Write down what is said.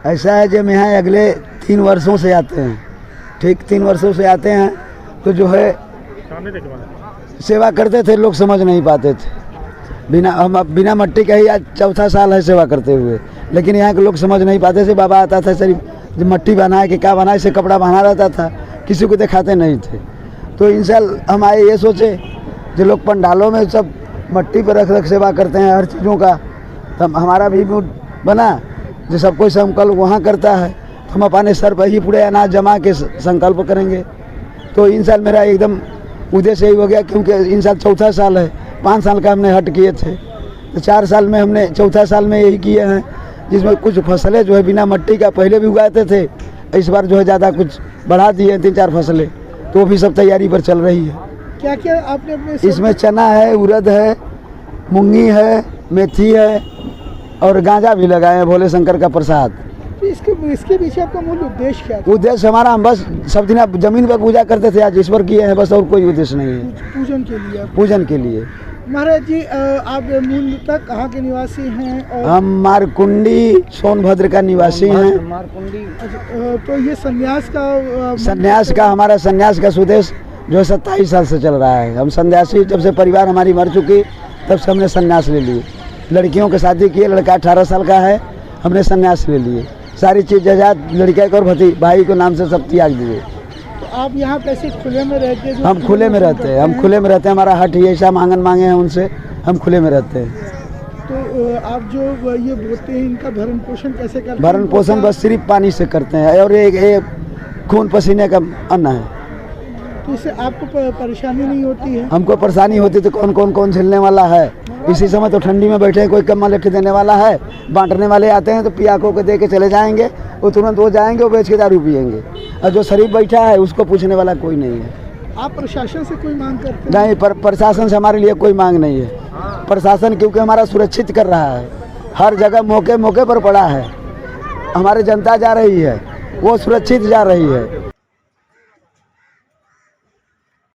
ऐसा है जब यहाँ अगले 3 वर्षों से आते हैं, ठीक 3 वर्षों से आते हैं, तो जो है सेवा करते थे, लोग समझ नहीं पाते थे। हम बिना मट्टी का ही आज 4था साल है सेवा करते हुए, लेकिन यहाँ के लोग समझ नहीं पाते थे। बाबा आता था सिर्फ मट्टी बनाए कि क्या बनाए से कपड़ा बना रहता था, किसी को दिखाते नहीं थे। तो इन साल हम आए ये सोचे जो लोग पंडालों में सब मट्टी पर रख सेवा करते हैं हर चीज़ों का, तो हमारा भी मूड बना जो सब कोई संकल्प वहाँ करता है, तो हम अपने सर पर ही पूरे अनाज जमा के संकल्प करेंगे। तो इन साल मेरा एकदम उद्देश्य यही हो गया, क्योंकि इन साल 4था साल है। 5 साल का हमने हट किए थे, तो 4 साल में हमने 4था साल में यही किए हैं, जिसमें कुछ फसलें जो है बिना मट्टी का पहले भी उगाते थे, इस बार जो है ज़्यादा कुछ बढ़ा दिए हैं 3-4 फसलें, तो भी सब तैयारी पर चल रही है। क्या क्या आपने अपने इसमें चना है, उड़द है, मूंगी है, मेथी है और गांजा भी लगाए हैं भोले शंकर का प्रसाद। इसके पीछे आपका मूल उद्देश्य क्या था? उद्देश्य हमारा, हम बस सब दिन आप जमीन पर पूजा करते थे, आज ईश्वर किए हैं बस, और कोई उद्देश्य नहीं है। पूजन के लिए? पूजन के लिए। महाराज जी, आप मूलतः कहाँ के निवासी हैं? और हम मारकुंडी सोनभद्र का निवासी हैं। तो ये संन्यास का हमारा संन्यास का सुदेश जो है 27 साल से चल रहा है। हम सन्यासी, जब से परिवार हमारी मर चुकी तब से हमने संन्यास ले लिए। लड़कियों के शादी किए, लड़का 18 साल का है, हमने संन्यास ले लिए। सारी चीज़ जायदाद लड़के को और भाई को नाम से सब त्याग दिए। तो आप यहाँ कैसे खुले में रहते हैं? हम खुले में रहते हैं, हम खुले में रहते हैं। हमारा हट ही ऐसा मांगन मांगे हैं उनसे, हम खुले में रहते हैं। तो आप जो ये बोते हैं, इनका भरण पोषण कैसे करते हैं? भरण पोषण बस सिर्फ पानी से करते हैं, और एक खून पसीने का अन्न है। तो इससे आपको परेशानी नहीं होती है? हमको परेशानी होती तो कौन झेलने वाला है। इसी समय तो ठंडी में बैठे हैं, कोई कम लिख देने वाला है, बांटने वाले आते हैं तो पियाकों को दे के चले जाएंगे, वो तुरंत वो जाएंगे, वो बेच के दारू पियेंगे, और जो शरीफ बैठा है उसको पूछने वाला कोई नहीं है। आप प्रशासन से कोई मांग करते हैं? नहीं, प्रशासन से हमारे लिए कोई मांग नहीं है। प्रशासन क्योंकि हमारा सुरक्षित कर रहा है, हर जगह मौके पर पड़ा है, हमारी जनता जा रही है, वो सुरक्षित जा रही है।